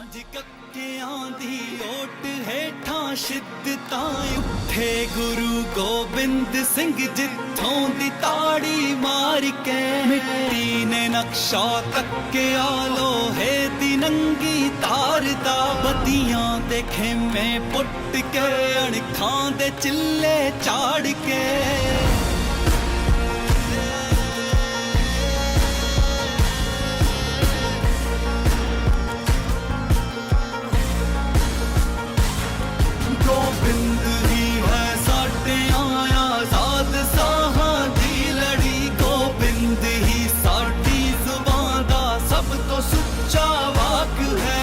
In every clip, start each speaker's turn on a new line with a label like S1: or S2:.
S1: ਪੰਜ ਕੱਕਿਆਂ ਦੀ ਓਟ ਹੇਠਾਂ ਸ਼ਿੱਦਤਾਂ ਉੱਠੇ ਗੁਰੂ ਗੋਬਿੰਦ ਸਿੰਘ ਜਿੱਥੋਂ ਦੀ ਤਾੜੀ ਮਾਰ ਕੇ ਮਿੱਟੀ ਨੇ ਨਕਸ਼ਾ ਤੱਕਿਆ ਲੋਹੇ ਦੀ ਨੰਗੀ ਤਾਰ ਦਾ ਬੱਤੀਆਂ ਦੇ ਖੇਮੇ ਪੁੱਟ ਕੇ ਅਣਖਾਂ ਦੇ ਚਿੱਲੇ ਝਾੜ ਕੇ ਗੋਬਿੰਦ ਹੀ ਹੈ ਸਾਡੇ ਆਜ਼ਾਦ ਸਾਹਾਂ ਦੀ ਲੜੀ ਗੋਬਿੰਦ ਹੀ ਸਾਡੀ ਜ਼ੁਬਾਨ ਦਾ ਸਭ ਤੋਂ ਸੁੱਚਾ ਵਾਕ ਹੈ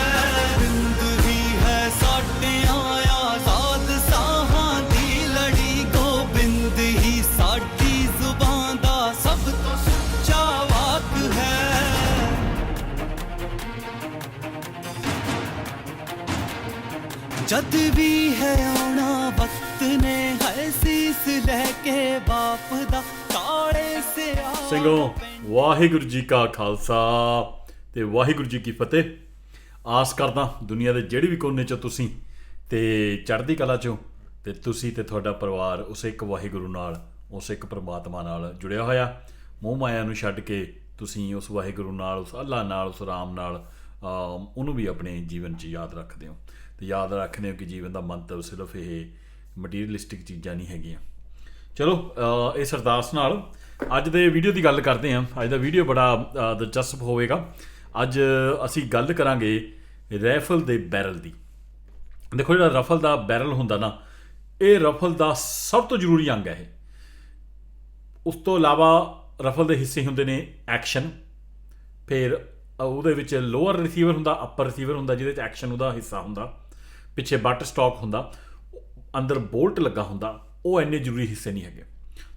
S1: ਗੋਬਿੰਦ ਹੀ ਹੈ ਸਾਡੇ ਆਜ਼ਾਦ ਸਾਹਾਂ ਦੀ ਲੜੀ ਗੋਬਿੰਦ ਹੀ ਸਾਡੀ ਜ਼ੁਬਾਨ ਦਾ ਸਭ ਤੋਂ ਸੁੱਚਾ ਵਾਕ ਹੈ ਜਦ ਵੀ ਹੈ ਆਉਣਾ ਵਕਤ ਨੇ ਹੈ ਸੀਸ ਲੈ ਕੇ ਬਾਪ ਦਾ ਕਾਲੇ ਸਿਆ
S2: ਸਿੰਘੋ ਵਾਹਿਗੁਰੂ ਜੀ ਕਾ ਖਾਲਸਾ ਤੇ ਵਾਹਿਗੁਰੂ ਜੀ ਕੀ ਫਤਿਹ। ਆਸ ਕਰਦਾ ਦੁਨੀਆ ਦੇ ਜਿਹੜੇ ਵੀ ਕੋਨੇ 'ਚ ਤੁਸੀਂ ਤੇ ਚੜ੍ਹਦੀ ਕਲਾ 'ਚੋਂ ਤੇ ਤੁਸੀਂ ਤੇ ਤੁਹਾਡਾ ਪਰਿਵਾਰ ਉਸ ਇੱਕ ਵਾਹਿਗੁਰੂ ਨਾਲ ਉਸ ਇੱਕ ਪ੍ਰਮਾਤਮਾ ਨਾਲ ਜੁੜਿਆ ਹੋਇਆ ਮੋਹ ਮਾਇਆ ਨੂੰ ਛੱਡ ਕੇ ਤੁਸੀਂ ਉਸ ਵਾਹਿਗੁਰੂ ਨਾਲ ਉਸ ਅੱਲਾ ਨਾਲ ਉਸ ਰਾਮ ਨਾਲ ਉਹਨੂੰ ਵੀ ਆਪਣੇ ਜੀਵਨ 'ਚ ਯਾਦ ਰੱਖਦੇ ਹੋ ਤੇ ਯਾਦ ਰੱਖਦੇ ਹੋ ਕਿ ਜੀਵਨ ਦਾ ਮੰਤਵ ਸਿਰਫ ਇਹ ਮਟੀਰੀਅਲਿਸਟਿਕ ਚੀਜ਼ਾਂ ਨਹੀਂ ਹੈਗੀਆਂ। ਚਲੋ ਇਸ ਅਰਦਾਸ ਨਾਲ ਅੱਜ ਦੇ ਵੀਡੀਓ ਦੀ ਗੱਲ ਕਰਦੇ ਹਾਂ। ਅੱਜ ਦਾ ਵੀਡੀਓ ਬੜਾ ਦਿਲਚਸਪ ਹੋਵੇਗਾ। ਅੱਜ ਅਸੀਂ ਗੱਲ ਕਰਾਂਗੇ ਰਾਈਫਲ ਦੇ ਬੈਰਲ ਦੀ। ਦੇਖੋ ਜਿਹੜਾ ਰਫਲ ਦਾ ਬੈਰਲ ਹੁੰਦਾ ਨਾ ਇਹ ਰਫਲ ਦਾ ਸਭ ਤੋਂ ਜ਼ਰੂਰੀ ਅੰਗ ਹੈ ਇਹ। ਉਸ ਤੋਂ ਇਲਾਵਾ ਰਫਲ ਦੇ ਹਿੱਸੇ ਹੁੰਦੇ ਨੇ ਐਕਸ਼ਨ, ਫਿਰ ਉਹਦੇ ਵਿੱਚ ਲੋਅਰ ਰਿਸੀਵਰ ਹੁੰਦਾ, ਅੱਪਰ ਰਿਸੀਵਰ ਹੁੰਦਾ ਜਿਹਦੇ 'ਚ ਐਕਸ਼ਨ ਉਹਦਾ ਹਿੱਸਾ ਹੁੰਦਾ, ਪਿੱਛੇ ਬੱਟ ਸਟਾਕ ਹੁੰਦਾ, ਅੰਦਰ ਬੋਲਟ ਲੱਗਾ ਹੁੰਦਾ। ਉਹ ਇੰਨੇ ਜ਼ਰੂਰੀ ਹਿੱਸੇ ਨਹੀਂ ਹੈਗੇ।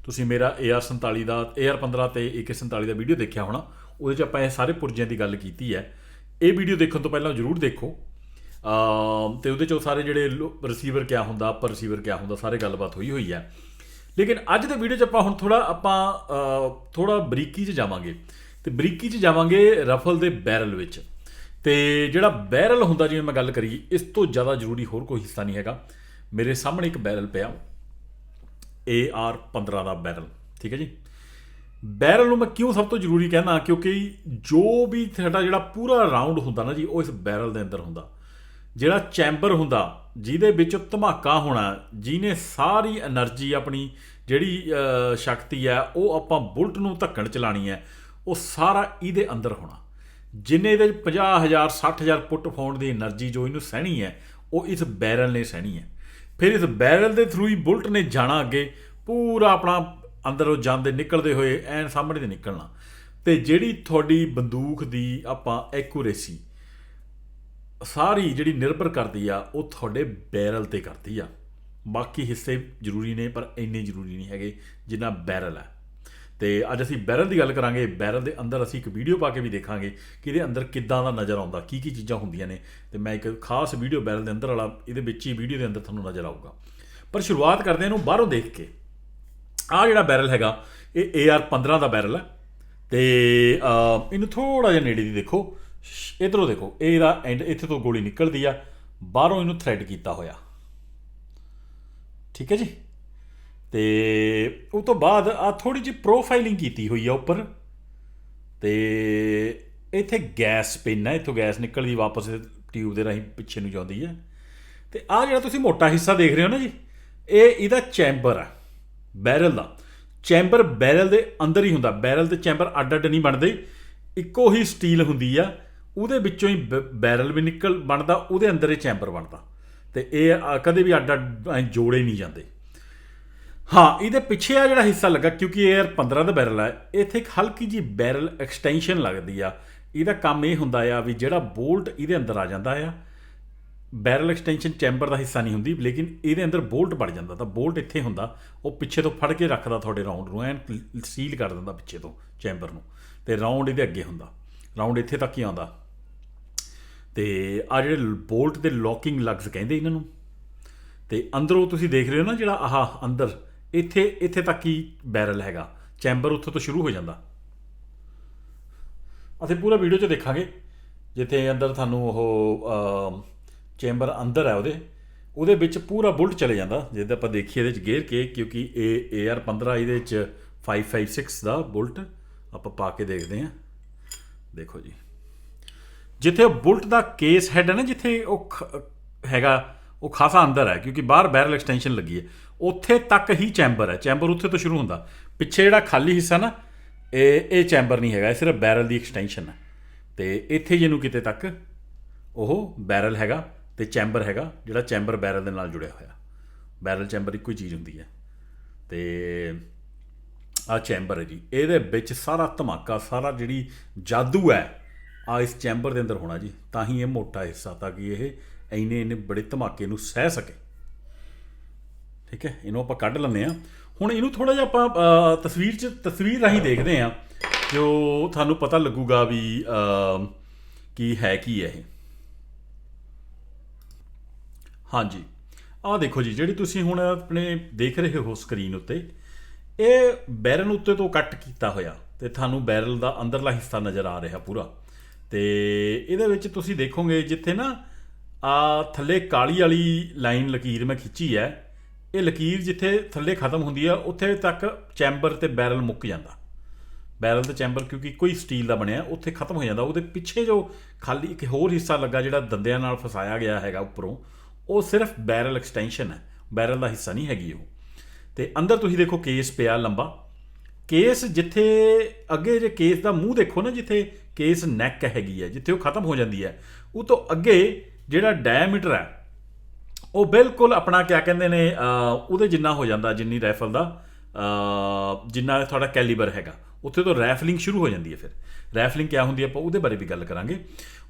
S2: ਤੁਸੀਂ ਮੇਰਾ AR-47 ਦਾ AR-15 ਤੇ AK-47 ਦਾ ਵੀਡੀਓ ਦੇਖਿਆ ਹੋਣਾ, ਉਹਦੇ 'ਚ ਆਪਾਂ ਇਹ ਸਾਰੇ ਪੁਰਜਿਆਂ ਦੀ ਗੱਲ ਕੀਤੀ ਹੈ। ਇਹ ਵੀਡੀਓ ਦੇਖਣ ਤੋਂ ਪਹਿਲਾਂ ਜ਼ਰੂਰ ਦੇਖੋ ਤੇ ਉਹਦੇ 'ਚ ਉਹ ਸਾਰੇ ਜਿਹੜੇ ਰਿਸੀਵਰ ਕਿਆ ਹੁੰਦਾ, ਅੱਪਰ ਰਿਸੀਵਰ ਕਿਆ ਹੁੰਦਾ, ਸਾਰੇ ਗੱਲਬਾਤ ਹੋਈ ਹੈ। ਲੇਕਿਨ ਅੱਜ ਦੇ ਵੀਡੀਓ 'ਚ ਆਪਾਂ ਥੋੜਾ ਬਰੀਕੀ 'ਚ ਜਾਵਾਂਗੇ ਤੇ ਬਰੀਕੀ 'ਚ ਜਾਵਾਂਗੇ ਰਫਲ ਦੇ ਬੈਰਲ ਵਿੱਚ। ਤੇ ਜਿਹੜਾ ਬੈਰਲ ਹੁੰਦਾ ਜਿਵੇਂ ਮੈਂ ਗੱਲ ਕਰੀ ਇਸ ਤੋਂ ਜ਼ਿਆਦਾ ਜ਼ਰੂਰੀ ਹੋਰ ਕੋਈ ਹਿੱਸਾ ਨਹੀਂ ਹੈਗਾ। ਮੇਰੇ ਸਾਹਮਣੇ ਇੱਕ ਬੈਰਲ ਪਿਆ AR-15 ਦਾ ਬੈਰਲ, ਠੀਕ ਹੈ ਜੀ। ਬੈਰਲ ਨੂੰ ਮੈਂ ਕਿਉਂ ਸਭ ਤੋਂ ਜ਼ਰੂਰੀ ਕਹਿੰਦਾ ਕਿਉਂਕਿ ਜੋ ਵੀ ਸਾਡਾ ਜਿਹੜਾ ਪੂਰਾ ਰਾਊਂਡ ਹੁੰਦਾ ਨਾ ਜੀ ਉਹ ਇਸ ਬੈਰਲ ਦੇ ਅੰਦਰ ਹੁੰਦਾ। ਜਿਹੜਾ ਚੈਂਬਰ ਹੁੰਦਾ ਜਿਹਦੇ ਵਿੱਚ ਧਮਾਕਾ ਹੋਣਾ, ਜਿਹਨੇ ਸਾਰੀ એનર્ਜੀ ਆਪਣੀ ਜਿਹੜੀ ਸ਼ਕਤੀ ਹੈ ਉਹ ਆਪਾਂ ਬੁਲਟ ਨੂੰ ਧੱਕਣ ਚਲਾਣੀ ਹੈ, ਉਹ ਸਾਰਾ ਇਹਦੇ ਅੰਦਰ ਹੋਣਾ। ਜਿੰਨੇ ਇਹਦੇ 50,000 60,000 ਪੁੱਟ ਫਾਉਣ ਦੀ એનર્ਜੀ ਜੋ ਇਹਨੂੰ ਸਹਿਣੀ ਹੈ ਉਹ ਇਸ ਬੈਰਲ ਨੇ ਸਹਿਣੀ ਹੈ। ਫਿਰ ਇਸ ਬੈਰਲ ਦੇ ਥਰੂ ਹੀ ਬੁਲਟ ਨੇ ਜਾਣਾ ਅੱਗੇ, ਪੂਰਾ ਆਪਣਾ ਅੰਦਰੋਂ ਜਾਂਦੇ ਨਿਕਲਦੇ ਹੋਏ ਐਨ ਸਾਹਮਣੇ ਤੇ ਨਿਕਲਣਾ। ਤੇ ਜਿਹੜੀ ਤੁਹਾਡੀ ਬੰਦੂਕ ਦੀ ਆਪਾਂ ਐਕੂਰੇਸੀ ਸਾਰੀ ਜਿਹੜੀ ਨਿਰਭਰ ਕਰਦੀ ਆ ਉਹ ਤੁਹਾਡੇ ਬੈਰਲ ਤੇ ਕਰਦੀ ਆ। ਬਾਕੀ ਹਿੱਸੇ ਜ਼ਰੂਰੀ ਨੇ ਪਰ ਇੰਨੇ ਜ਼ਰੂਰੀ ਨਹੀਂ ਹੈਗੇ ਜਿੰਨਾ ਬੈਰਲ ਹੈ। ਤੇ ਅੱਜ ਅਸੀਂ ਬੈਰਲ ਦੀ ਗੱਲ ਕਰਾਂਗੇ। ਬੈਰਲ ਦੇ ਅੰਦਰ ਅਸੀਂ ਇੱਕ ਵੀਡੀਓ ਪਾ ਕੇ ਵੀ ਦੇਖਾਂਗੇ ਕਿ ਇਹਦੇ ਅੰਦਰ ਕਿੱਦਾਂ ਦਾ ਨਜ਼ਰ ਆਉਂਦਾ, ਕੀ ਕੀ ਚੀਜ਼ਾਂ ਹੁੰਦੀਆਂ ਨੇ। ਤੇ ਮੈਂ ਇੱਕ ਖਾਸ ਵੀਡੀਓ ਬੈਰਲ ਦੇ ਅੰਦਰ ਵਾਲਾ ਇਹਦੇ ਵਿੱਚ ਹੀ ਵੀਡੀਓ ਦੇ ਅੰਦਰ ਤੁਹਾਨੂੰ ਨਜ਼ਰ ਆਊਗਾ। ਪਰ ਸ਼ੁਰੂਆਤ ਕਰਦੇ ਇਹਨੂੰ ਬਾਹਰੋਂ ਦੇਖ ਕੇ। ਆਹ ਜਿਹੜਾ ਬੈਰਲ ਹੈਗਾ ਇਹ AR-15 ਦਾ ਬੈਰਲ ਹੈ। ਤੇ ਇਹਨੂੰ ਥੋੜ੍ਹਾ ਜਿਹਾ ਨੇੜੇ ਦੀ ਦੇਖੋ, ਇੱਧਰੋਂ ਦੇਖੋ, ਇਹਦਾ ਐਂਡ ਇੱਥੇ ਤੋਂ ਗੋਲੀ ਨਿਕਲਦੀ ਆ, ਬਾਹਰੋਂ ਇਹਨੂੰ ਥ੍ਰੈਡ ਕੀਤਾ ਹੋਇਆ, ਠੀਕ ਹੈ ਜੀ। ਤੇ ਉਹ ਤੋਂ ਬਾਅਦ ਆ ਥੋੜ੍ਹੀ ਜਿਹੀ ਪ੍ਰੋਫਾਈਲਿੰਗ ਕੀਤੀ ਹੋਈ ਆ ਉੱਪਰ। ਤੇ ਇੱਥੇ ਗੈਸ ਪਿੰਨ ਹੈ, ਇੱਥੋਂ ਗੈਸ ਨਿਕਲਦੀ ਵਾਪਸ ਟਿਊਬ ਦੇ ਰਾਹੀਂ ਪਿੱਛੇ ਨੂੰ ਜਾਂਦੀ ਹੈ। ਤੇ ਆਹ ਜਿਹੜਾ ਤੁਸੀਂ ਮੋਟਾ ਹਿੱਸਾ ਦੇਖ ਰਹੇ ਹੋ ਨਾ ਜੀ ਇਹਦਾ ਚੈਂਬਰ ਆ ਬੈਰਲ ਦਾ। ਚੈਂਬਰ ਬੈਰਲ ਦੇ ਅੰਦਰ ਹੀ ਹੁੰਦਾ। ਬੈਰਲ ਤੇ ਚੈਂਬਰ ਅੱਡ ਅੱਡ ਨਹੀਂ ਬਣਦੇ, ਇੱਕੋ ਹੀ ਸਟੀਲ ਹੁੰਦੀ ਆ। ਉਹਦੇ ਵਿੱਚੋਂ ਹੀ ਬੈਰਲ ਵੀ ਬਣਦਾ, ਉਹਦੇ ਅੰਦਰ ਹੀ ਚੈਂਬਰ ਬਣਦਾ। ਤੇ ਇਹ ਕਦੇ ਵੀ ਅੱਡ ਅੱਡ ਜੋੜੇ ਨਹੀਂ ਜਾਂਦੇ। ਹਾਂ, ਇਹਦੇ ਪਿੱਛੇ ਆ ਜਿਹੜਾ ਹਿੱਸਾ ਲੱਗਾ ਕਿਉਂਕਿ AR-15 ਦਾ ਬੈਰਲ ਹੈ, ਇੱਥੇ ਇੱਕ ਹਲਕੀ ਜਿਹੀ ਬੈਰਲ ਐਕਸਟੈਂਸ਼ਨ ਲੱਗਦੀ ਆ। ਇਹਦਾ ਕੰਮ ਇਹ ਹੁੰਦਾ ਆ ਵੀ ਜਿਹੜਾ ਬੋਲਟ ਇਹਦੇ ਅੰਦਰ ਆ ਜਾਂਦਾ ਆ, ਬੈਰਲ ਐਕਸਟੈਂਸ਼ਨ ਚੈਂਬਰ ਦਾ ਹਿੱਸਾ ਨਹੀਂ ਹੁੰਦੀ ਲੇਕਿਨ ਇਹਦੇ ਅੰਦਰ ਬੋਲਟ ਵੜ ਜਾਂਦਾ। ਤਾਂ ਬੋਲਟ ਇੱਥੇ ਹੁੰਦਾ, ਉਹ ਪਿੱਛੇ ਤੋਂ ਫੜ ਕੇ ਰੱਖਦਾ ਤੁਹਾਡੇ ਰਾਊਂਡ ਨੂੰ, ਐਨ ਸੀਲ ਕਰ ਦਿੰਦਾ ਪਿੱਛੇ ਤੋਂ ਚੈਂਬਰ ਨੂੰ। ਤੇ ਰਾਊਂਡ ਇਹਦੇ ਅੱਗੇ ਹੁੰਦਾ, ਰਾਊਂਡ ਇੱਥੇ ਤੱਕ ਹੀ ਆਉਂਦਾ। ਤੇ ਆ ਜਿਹੜੇ ਬੋਲਟ ਦੇ ਲੌਕਿੰਗ ਲਗਸ ਕਹਿੰਦੇ ਇਹਨਾਂ ਨੂੰ। ਤੇ ਅੰਦਰੋਂ ਤੁਸੀਂ ਦੇਖ ਰਹੇ ਹੋ ਨਾ ਜਿਹੜਾ ਆਹ ਅੰਦਰ ਇੱਥੇ ਤੱਕ ਹੀ ਬੈਰਲ ਹੈਗਾ, ਚੈਂਬਰ ਉੱਥੇ ਤੋਂ ਸ਼ੁਰੂ ਹੋ ਜਾਂਦਾ। ਅਸੀਂ ਪੂਰਾ ਵੀਡੀਓ 'ਚ ਦੇਖਾਂਗੇ ਜਿੱਥੇ ਅੰਦਰ ਤੁਹਾਨੂੰ ਉਹ ਚੈਂਬਰ ਅੰਦਰ ਹੈ ਉਹਦੇ ਵਿੱਚ ਪੂਰਾ ਬੁਲਟ ਚਲੇ ਜਾਂਦਾ। ਜੇ ਆਪਾਂ ਦੇਖੀਏ ਇਹਦੇ 'ਚ ਗੇਅਰ ਕੇ, ਕਿਉਂਕਿ ਇਹ AR-15 ਇਹਦੇ 'ਚ 556 ਦਾ ਬੁਲਟ ਆਪਾਂ ਪਾ ਕੇ ਦੇਖਦੇ ਹਾਂ। ਦੇਖੋ ਜੀ, ਜਿੱਥੇ ਉਹ ਬੁਲਟ ਦਾ ਕੇਸ ਹੈਡ ਹੈ ਨਾ, ਜਿੱਥੇ ਉਹ ਹੈਗਾ ਉਹ ਖਾਸਾ ਅੰਦਰ ਹੈ, ਕਿਉਂਕਿ ਬਾਹਰ ਬੈਰਲ ਐਕਸਟੈਂਸ਼ਨ ਲੱਗੀ ਹੈ, ਉੱਥੇ ਤੱਕ ਹੀ ਚੈਂਬਰ ਹੈ। ਚੈਂਬਰ ਉੱਥੇ ਤੋਂ ਸ਼ੁਰੂ ਹੁੰਦਾ, ਪਿੱਛੇ ਜਿਹੜਾ ਖਾਲੀ ਹਿੱਸਾ ਨਾ ਇਹ ਚੈਂਬਰ ਨਹੀਂ ਹੈਗਾ, ਇਹ ਸਿਰਫ ਬੈਰਲ ਦੀ ਐਕਸਟੈਂਸ਼ਨ ਹੈ। ਅਤੇ ਇੱਥੇ ਜਿਹਨੂੰ ਕਿਤੇ ਤੱਕ ਉਹ ਬੈਰਲ ਹੈਗਾ ਅਤੇ ਚੈਂਬਰ ਹੈਗਾ, ਜਿਹੜਾ ਚੈਂਬਰ ਬੈਰਲ ਦੇ ਨਾਲ ਜੁੜਿਆ ਹੋਇਆ। ਬੈਰਲ ਚੈਂਬਰ ਇੱਕੋ ਹੀ ਚੀਜ਼ ਹੁੰਦੀ ਹੈ। ਅਤੇ ਆਹ ਚੈਂਬਰ ਹੈ ਜੀ, ਇਹਦੇ ਵਿੱਚ ਸਾਰਾ ਧਮਾਕਾ, ਸਾਰਾ ਜਿਹੜੀ ਜਾਦੂ ਹੈ ਇਸ ਚੈਂਬਰ ਦੇ ਅੰਦਰ ਹੋਣਾ ਜੀ। ਤਾਂ ਹੀ ਇਹ ਮੋਟਾ ਹਿੱਸਾ, ਤਾਂ ਕਿ ਇਹ ਇੰਨੇ ਬੜੇ ਧਮਾਕੇ ਨੂੰ ਸਹਿ ਸਕੇ। ਠੀਕ ਹੈ, ਇਹਨੂੰ ਆਪਾਂ ਕੱਢ ਲੈਂਦੇ ਹਾਂ। ਹੁਣ ਇਹਨੂੰ ਥੋੜ੍ਹਾ ਜਿਹਾ ਆਪਾਂ ਤਸਵੀਰ ਰਾਹੀਂ ਦੇਖਦੇ ਹਾਂ, ਜੋ ਤੁਹਾਨੂੰ ਪਤਾ ਲੱਗੂਗਾ ਵੀ ਕੀ ਹੈ ਇਹ। ਹਾਂਜੀ, ਆਹ ਦੇਖੋ ਜੀ, ਜਿਹੜੀ ਤੁਸੀਂ ਹੁਣ ਆਪਣੇ ਦੇਖ ਰਹੇ ਹੋ ਸਕਰੀਨ ਉੱਤੇ, ਇਹ ਬੈਰਲ ਉੱਤੇ ਤੋਂ ਕੱਟ ਕੀਤਾ ਹੋਇਆ, ਅਤੇ ਤੁਹਾਨੂੰ ਬੈਰਲ ਦਾ ਅੰਦਰਲਾ ਹਿੱਸਾ ਨਜ਼ਰ ਆ ਰਿਹਾ ਪੂਰਾ। ਅਤੇ ਇਹਦੇ ਵਿੱਚ ਤੁਸੀਂ ਦੇਖੋਗੇ ਜਿੱਥੇ ਨਾ ਥੱਲੇ ਕਾਲੀ ਵਾਲੀ ਲਾਈਨ ਲਕੀਰ ਮੈਂ ਖਿੱਚੀ ਹੈ, ਇਹ ਲਕੀਰ ਜਿੱਥੇ ਥੱਲੇ ਖਤਮ ਹੁੰਦੀ ਆ ਉੱਥੇ ਤੱਕ ਚੈਂਬਰ ਅਤੇ ਬੈਰਲ ਮੁੱਕ ਜਾਂਦਾ। ਬੈਰਲ ਅਤੇ ਚੈਂਬਰ ਕਿਉਂਕਿ ਇੱਕੋ ਹੀ ਸਟੀਲ ਦਾ ਬਣਿਆ, ਉੱਥੇ ਖਤਮ ਹੋ ਜਾਂਦਾ। ਉਹਦੇ ਪਿੱਛੇ ਜੋ ਖਾਲੀ ਇੱਕ ਹੋਰ ਹਿੱਸਾ ਲੱਗਾ, ਜਿਹੜਾ ਦੰਦਿਆਂ ਨਾਲ ਫਸਾਇਆ ਗਿਆ ਹੈਗਾ ਉੱਪਰੋਂ, ਉਹ ਸਿਰਫ ਬੈਰਲ ਐਕਸਟੈਂਸ਼ਨ ਹੈ, ਬੈਰਲ ਦਾ ਹਿੱਸਾ ਨਹੀਂ ਹੈਗੀ ਉਹ। ਅਤੇ ਅੰਦਰ ਤੁਸੀਂ ਦੇਖੋ ਕੇਸ ਪਿਆ ਲੰਬਾ ਕੇਸ, ਜਿੱਥੇ ਅੱਗੇ ਜੇ ਕੇਸ ਦਾ ਮੂੰਹ ਦੇਖੋ ਨਾ, ਜਿੱਥੇ ਕੇਸ ਨੈਕ ਹੈਗੀ ਹੈ, ਜਿੱਥੇ ਉਹ ਖਤਮ ਹੋ ਜਾਂਦੀ ਹੈ, ਉਹ ਤੋਂ ਅੱਗੇ ਜਿਹੜਾ ਡਾਇਆਮੀਟਰ ਹੈ ਉਹ ਬਿਲਕੁਲ ਆਪਣਾ ਕਿਆ ਕਹਿੰਦੇ ਨੇ ਉਹਦੇ ਜਿੰਨਾ ਹੋ ਜਾਂਦਾ, ਜਿੰਨੀ ਰਾਈਫਲ ਦਾ ਜਿੰਨਾ ਤੁਹਾਡਾ ਕੈਲੀਬਰ ਹੈਗਾ, ਉੱਥੇ ਤੋਂ ਰੈਫਲਿੰਗ ਸ਼ੁਰੂ ਹੋ ਜਾਂਦੀ ਹੈ। ਫਿਰ ਰੈਫਲਿੰਗ ਕਿਆ ਹੁੰਦੀ ਹੈ ਆਪਾਂ ਉਹਦੇ ਬਾਰੇ ਵੀ ਗੱਲ ਕਰਾਂਗੇ।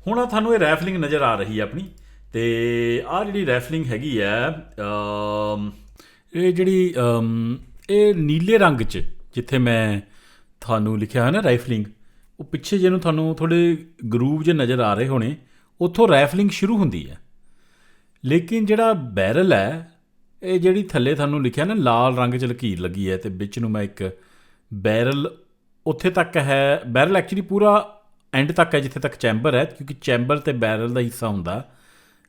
S2: ਹੁਣ ਤੁਹਾਨੂੰ ਇਹ ਰੈਫਲਿੰਗ ਨਜ਼ਰ ਆ ਰਹੀ ਹੈ ਆਪਣੀ, ਅਤੇ ਆਹ ਜਿਹੜੀ ਰੈਫਲਿੰਗ ਹੈਗੀ ਹੈ, ਇਹ ਜਿਹੜੀ ਇਹ ਨੀਲੇ ਰੰਗ 'ਚ ਜਿੱਥੇ ਮੈਂ ਤੁਹਾਨੂੰ ਲਿਖਿਆ ਹੈ ਨਾ ਰਾਈਫਲਿੰਗ, ਉਹ ਪਿੱਛੇ ਜਿਹਨੂੰ ਤੁਹਾਨੂੰ ਥੋੜ੍ਹੇ ਗਰੂਵ ਜਿਹੇ ਨਜ਼ਰ ਆ ਰਹੇ ਹੋਣੇ, ਉੱਥੋਂ ਰੈਫਲਿੰਗ ਸ਼ੁਰੂ ਹੁੰਦੀ ਹੈ। ਲੇਕਿਨ ਜਿਹੜਾ ਬੈਰਲ ਹੈ, ਇਹ ਜਿਹੜੀ ਥੱਲੇ ਤੁਹਾਨੂੰ ਲਿਖਿਆ ਨਾ ਲਾਲ ਰੰਗ 'ਚ ਲਕੀਰ ਲੱਗੀ ਹੈ, ਅਤੇ ਵਿੱਚ ਨੂੰ ਮੈਂ ਇੱਕ ਬੈਰਲ ਉੱਥੇ ਤੱਕ ਹੈ। ਬੈਰਲ ਐਕਚੁਅਲੀ ਪੂਰਾ ਐਂਡ ਤੱਕ ਹੈ ਜਿੱਥੇ ਤੱਕ ਚੈਂਬਰ ਹੈ, ਕਿਉਂਕਿ ਚੈਂਬਰ ਅਤੇ ਬੈਰਲ ਦਾ ਹਿੱਸਾ ਹੁੰਦਾ।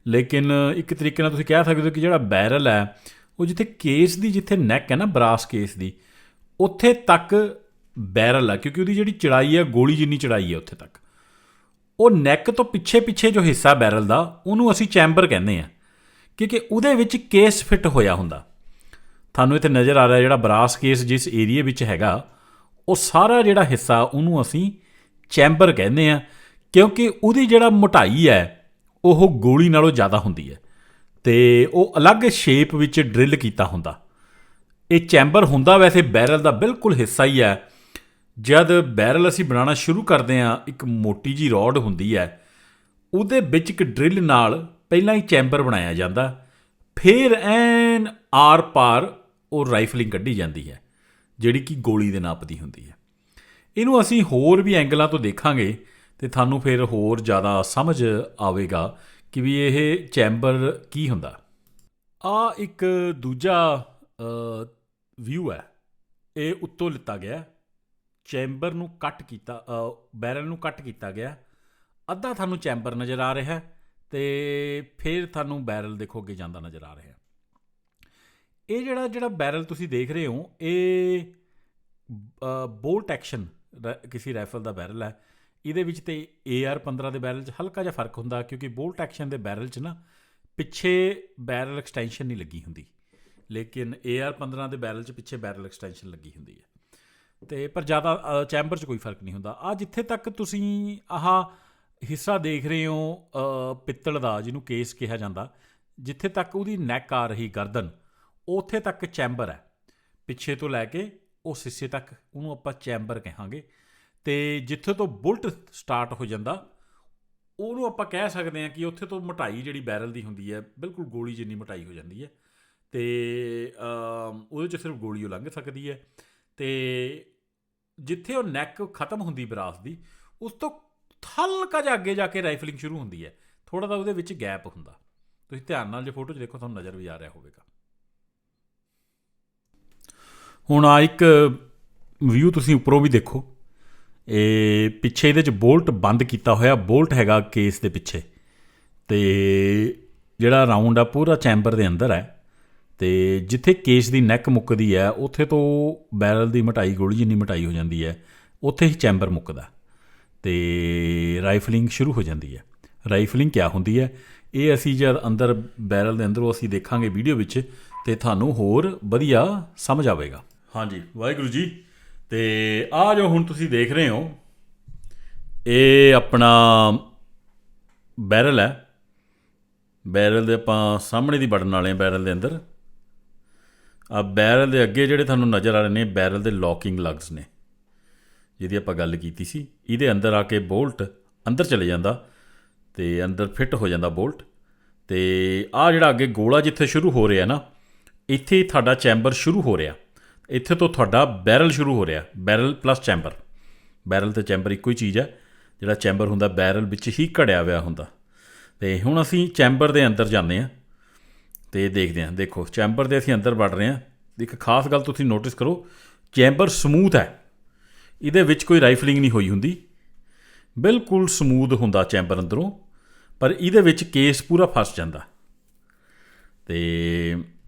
S2: ਲੇਕਿਨ ਇੱਕ ਤਰੀਕੇ ਨਾਲ ਤੁਸੀਂ ਕਹਿ ਸਕਦੇ ਹੋ ਕਿ ਜਿਹੜਾ ਬੈਰਲ ਹੈ ਉਹ ਜਿੱਥੇ ਕੇਸ ਦੀ, ਜਿੱਥੇ ਨੈਕ ਹੈ ਨਾ ਬਰਾਸ ਕੇਸ ਦੀ, ਉੱਥੇ ਤੱਕ ਬੈਰਲ ਹੈ, ਕਿਉਂਕਿ ਉਹਦੀ ਜਿਹੜੀ ਚੜਾਈ ਹੈ ਗੋਲੀ ਜਿੰਨੀ ਚੜਾਈ ਹੈ ਉੱਥੇ ਤੱਕ। ਉਹ ਨੈਕ ਤੋਂ ਪਿੱਛੇ ਜੋ ਹਿੱਸਾ ਬੈਰਲ ਦਾ, ਉਹਨੂੰ ਅਸੀਂ ਚੈਂਬਰ ਕਹਿੰਦੇ ਹਾਂ, ਕਿਉਂਕਿ ਉਹਦੇ ਵਿੱਚ ਕੇਸ ਫਿੱਟ ਹੋਇਆ ਹੁੰਦਾ। ਤੁਹਾਨੂੰ ਇੱਥੇ ਨਜ਼ਰ ਆ ਰਿਹਾ ਜਿਹੜਾ ਬਰਾਸ ਕੇਸ ਜਿਸ ਏਰੀਏ ਵਿੱਚ ਹੈਗਾ, ਉਹ ਸਾਰਾ ਜਿਹੜਾ ਹਿੱਸਾ ਉਹਨੂੰ ਅਸੀਂ ਚੈਂਬਰ ਕਹਿੰਦੇ ਹਾਂ, ਕਿਉਂਕਿ ਉਹਦੀ ਜਿਹੜਾ ਮੋਟਾਈ ਹੈ ਉਹ ਗੋਲੀ ਨਾਲੋਂ ਜ਼ਿਆਦਾ ਹੁੰਦੀ ਹੈ, ਅਤੇ ਉਹ ਅਲੱਗ ਸ਼ੇਪ ਵਿੱਚ ਡਰਿਲ ਕੀਤਾ ਹੁੰਦਾ। ਇਹ ਚੈਂਬਰ ਹੁੰਦਾ ਵੈਸੇ ਬੈਰਲ ਦਾ ਬਿਲਕੁਲ ਹਿੱਸਾ ਹੀ ਹੈ। ਜਦ ਬੈਰਲ ਅਸੀਂ ਬਣਾਉਣਾ ਸ਼ੁਰੂ ਕਰਦੇ ਹਾਂ, ਇੱਕ ਮੋਟੀ ਜਿਹੀ ਰੋਡ ਹੁੰਦੀ ਹੈ, ਉਹਦੇ ਵਿੱਚ ਇੱਕ ਡਰਿਲ ਨਾਲ ਪਹਿਲਾਂ ਹੀ ਚੈਂਬਰ ਬਣਾਇਆ ਜਾਂਦਾ, ਫਿਰ ਐਨ ਆਰ ਪਾਰ ਉਹ ਰਾਈਫਲਿੰਗ ਕੱਢੀ ਜਾਂਦੀ ਹੈ, ਜਿਹੜੀ ਕਿ ਗੋਲੀ ਦੇ ਨਾਪ ਦੀ ਹੁੰਦੀ ਹੈ। ਇਹਨੂੰ ਅਸੀਂ ਹੋਰ ਵੀ ਐਂਗਲਾਂ ਤੋਂ ਦੇਖਾਂਗੇ ਅਤੇ ਤੁਹਾਨੂੰ ਫਿਰ ਹੋਰ ਜ਼ਿਆਦਾ ਸਮਝ ਆਵੇਗਾ ਕਿ ਵੀ ਇਹ ਚੈਂਬਰ ਕੀ ਹੁੰਦਾ। ਆਹ ਇੱਕ ਦੂਜਾ ਵਿਊ ਹੈ, ਇਹ ਉੱਤੋਂ ਲਿੱਤਾ ਗਿਆ, ਚੈਂਬਰ ਨੂੰ ਕੱਟ ਕੀਤਾ, ਬੈਰਲ ਨੂੰ ਕੱਟ ਕੀਤਾ ਗਿਆ, ਅੱਧਾ ਤੁਹਾਨੂੰ ਚੈਂਬਰ ਨਜ਼ਰ ਆ ਰਿਹਾ, ਅਤੇ ਫਿਰ ਤੁਹਾਨੂੰ ਬੈਰਲ ਦੇਖੋ ਅੱਗੇ ਜਾਂਦਾ ਨਜ਼ਰ ਆ ਰਿਹਾ। ਇਹ ਜਿਹੜਾ ਬੈਰਲ ਤੁਸੀਂ ਦੇਖ ਰਹੇ ਹੋ, ਇਹ ਬੋਲਟ ਐਕਸ਼ਨ ਕਿਸੇ ਰਾਈਫਲ ਦਾ ਬੈਰਲ ਹੈ। ਇਹਦੇ ਵਿੱਚ ਤੇ AR-15 ਦੇ ਬੈਰਲ 'ਚ ਹਲਕਾ ਜਿਹਾ ਫਰਕ ਹੁੰਦਾ, ਕਿਉਂਕਿ ਬੋਲਟ ਐਕਸ਼ਨ ਦੇ ਬੈਰਲ 'ਚ ਨਾ ਪਿੱਛੇ ਬੈਰਲ ਐਕਸਟੈਂਸ਼ਨ ਨਹੀਂ ਲੱਗੀ ਹੁੰਦੀ, ਲੇਕਿਨ AR-15 ਦੇ ਬੈਰਲ 'ਚ ਪਿੱਛੇ ਬੈਰਲ ਐਕਸਟੈਂਸ਼ਨ ਲੱਗੀ ਹੁੰਦੀ ਹੈ। ਅਤੇ ਪਰ ਜ਼ਿਆਦਾ ਚੈਂਬਰ 'ਚ ਕੋਈ ਫਰਕ ਨਹੀਂ ਹੁੰਦਾ। ਆਹ ਜਿੱਥੇ ਤੱਕ ਤੁਸੀਂ ਆਹ ਹਿੱਸਾ ਦੇਖ ਰਹੇ ਹੋ ਪਿੱਤਲ ਦਾ, ਜਿਹਨੂੰ ਕੇਸ ਕਿਹਾ ਜਾਂਦਾ, ਜਿੱਥੇ ਤੱਕ ਉਹਦੀ ਨੈਕ ਆ ਰਹੀ ਗਰਦਨ, ਉੱਥੇ ਤੱਕ ਚੈਂਬਰ ਹੈ। ਪਿੱਛੇ ਤੋਂ ਲੈ ਕੇ ਉਸ ਹਿੱਸੇ ਤੱਕ ਉਹਨੂੰ ਆਪਾਂ ਚੈਂਬਰ ਕਹਾਂਗੇ। ਅਤੇ ਜਿੱਥੇ ਤੋਂ ਬੁਲਟ ਸਟਾਰਟ ਹੋ ਜਾਂਦਾ, ਉਹਨੂੰ ਆਪਾਂ ਕਹਿ ਸਕਦੇ ਹਾਂ ਕਿ ਉੱਥੇ ਤੋਂ ਮੋਟਾਈ ਜਿਹੜੀ ਬੈਰਲ ਦੀ ਹੁੰਦੀ ਹੈ, ਬਿਲਕੁਲ ਗੋਲੀ ਜਿੰਨੀ ਮੋਟਾਈ ਹੋ ਜਾਂਦੀ ਹੈ, ਅਤੇ ਉਹਦੇ 'ਚ ਸਿਰਫ ਗੋਲੀ ਓ ਲੰਘ ਸਕਦੀ ਹੈ। ਅਤੇ ਜਿੱਥੇ ਉਹ ਨੈਕ ਖਤਮ ਹੁੰਦੀ ਬਰਾਸ ਦੀ, ਉਸ ਤੋਂ ਹਲਕਾ ਜਿਹਾ ਅੱਗੇ ਜਾ ਕੇ ਰਾਈਫਲਿੰਗ ਸ਼ੁਰੂ ਹੁੰਦੀ ਹੈ, ਥੋੜ੍ਹਾ ਜਿਹਾ ਉਹਦੇ ਵਿੱਚ ਗੈਪ ਹੁੰਦਾ। ਤੁਸੀਂ ਧਿਆਨ ਨਾਲ ਜੇ ਫੋਟੋ 'ਚ ਦੇਖੋ, ਤੁਹਾਨੂੰ ਨਜ਼ਰ ਵੀ ਆ ਰਿਹਾ ਹੋਵੇਗਾ। ਹੁਣ ਆ ਇੱਕ ਵਿਊ ਤੁਸੀਂ ਉੱਪਰੋਂ ਵੀ ਦੇਖੋ, ਇਹ ਪਿੱਛੇ ਇਹਦੇ 'ਚ ਬੋਲਟ ਬੰਦ ਕੀਤਾ ਹੋਇਆ, ਬੋਲਟ ਹੈਗਾ ਕੇਸ ਦੇ ਪਿੱਛੇ, ਅਤੇ ਜਿਹੜਾ ਰਾਊਂਡ ਆ ਪੂਰਾ ਚੈਂਬਰ ਦੇ ਅੰਦਰ ਹੈ। ਅਤੇ ਜਿੱਥੇ ਕੇਸ ਦੀ ਨੈਕ ਮੁੱਕਦੀ ਹੈ ਉੱਥੇ ਤੋਂ ਬੈਰਲ ਦੀ ਮੋਟਾਈ ਗੋਲੀ ਜਿੰਨੀ ਮੋਟਾਈ ਹੋ ਜਾਂਦੀ ਹੈ, ਉੱਥੇ ਹੀ ਚੈਂਬਰ ਮੁੱਕਦਾ ਅਤੇ ਰਾਈਫਲਿੰਗ ਸ਼ੁਰੂ ਹੋ ਜਾਂਦੀ ਹੈ। ਰਾਈਫਲਿੰਗ ਕਿਆ ਹੁੰਦੀ ਹੈ, ਇਹ ਅਸੀਂ ਜਦ ਅੰਦਰ ਬੈਰਲ ਦੇ ਅੰਦਰੋਂ ਅਸੀਂ ਦੇਖਾਂਗੇ ਵੀਡੀਓ ਵਿੱਚ, ਅਤੇ ਤੁਹਾਨੂੰ ਹੋਰ ਵਧੀਆ ਸਮਝ ਆਵੇਗਾ। ਹਾਂਜੀ, ਵਾਹਿਗੁਰੂ ਜੀ। ਅਤੇ ਆਹ ਜੋ ਹੁਣ ਤੁਸੀਂ ਦੇਖ ਰਹੇ ਹੋ, ਇਹ ਆਪਣਾ ਬੈਰਲ ਹੈ। ਬੈਰਲ ਦੇ ਆਪਾਂ ਸਾਹਮਣੇ ਦੀ ਵੜਨ ਵਾਲੇ ਹਾਂ ਬੈਰਲ ਦੇ ਅੰਦਰ। ਆ ਬੈਰਲ ਦੇ ਅੱਗੇ ਜਿਹੜੇ ਤੁਹਾਨੂੰ ਨਜ਼ਰ ਆ ਰਹੇ ਨੇ, ਬੈਰਲ ਦੇ ਲੌਕਿੰਗ ਲਗਸ ਨੇ, ਜਿਹਦੀ ਆਪਾਂ ਗੱਲ ਕੀਤੀ ਸੀ। ਇਹਦੇ ਅੰਦਰ ਆ ਕੇ ਬੋਲਟ ਅੰਦਰ ਚਲੇ ਜਾਂਦਾ ਅਤੇ ਅੰਦਰ ਫਿੱਟ ਹੋ ਜਾਂਦਾ ਬੋਲਟ। ਅਤੇ ਆਹ ਜਿਹੜਾ ਅੱਗੇ ਗੋਲਾ ਜਿੱਥੇ ਸ਼ੁਰੂ ਹੋ ਰਿਹਾ ਨਾ, ਇੱਥੇ ਹੀ ਤੁਹਾਡਾ ਚੈਂਬਰ ਸ਼ੁਰੂ ਹੋ ਰਿਹਾ, ਇੱਥੇ ਤੋਂ ਤੁਹਾਡਾ ਬੈਰਲ ਸ਼ੁਰੂ ਹੋ ਰਿਹਾ। ਬੈਰਲ ਪਲੱਸ ਚੈਂਬਰ, ਬੈਰਲ ਅਤੇ ਚੈਂਬਰ ਇੱਕੋ ਹੀ ਚੀਜ਼ ਹੈ। ਜਿਹੜਾ ਚੈਂਬਰ ਹੁੰਦਾ ਬੈਰਲ ਵਿੱਚ ਹੀ ਘੜਿਆ ਹੋਇਆ ਹੁੰਦਾ। ਅਤੇ ਹੁਣ ਅਸੀਂ ਚੈਂਬਰ ਦੇ ਅੰਦਰ ਜਾਂਦੇ ਹਾਂ ਅਤੇ ਦੇਖਦੇ ਹਾਂ। ਦੇਖੋ ਚੈਂਬਰ ਦੇ ਅਸੀਂ ਅੰਦਰ ਵੜ ਰਹੇ ਹਾਂ। ਇੱਕ ਖਾਸ ਗੱਲ ਤੁਸੀਂ ਨੋਟਿਸ ਕਰੋ, ਚੈਂਬਰ ਸਮੂਥ ਹੈ, ਇਹਦੇ ਵਿੱਚ ਕੋਈ ਰਾਈਫਲਿੰਗ ਨਹੀਂ ਹੋਈ ਹੁੰਦੀ, ਬਿਲਕੁਲ ਸਮੂਥ ਹੁੰਦਾ ਚੈਂਬਰ ਅੰਦਰੋਂ, ਪਰ ਇਹਦੇ ਵਿੱਚ ਕੇਸ ਪੂਰਾ ਫਸ ਜਾਂਦਾ। ਅਤੇ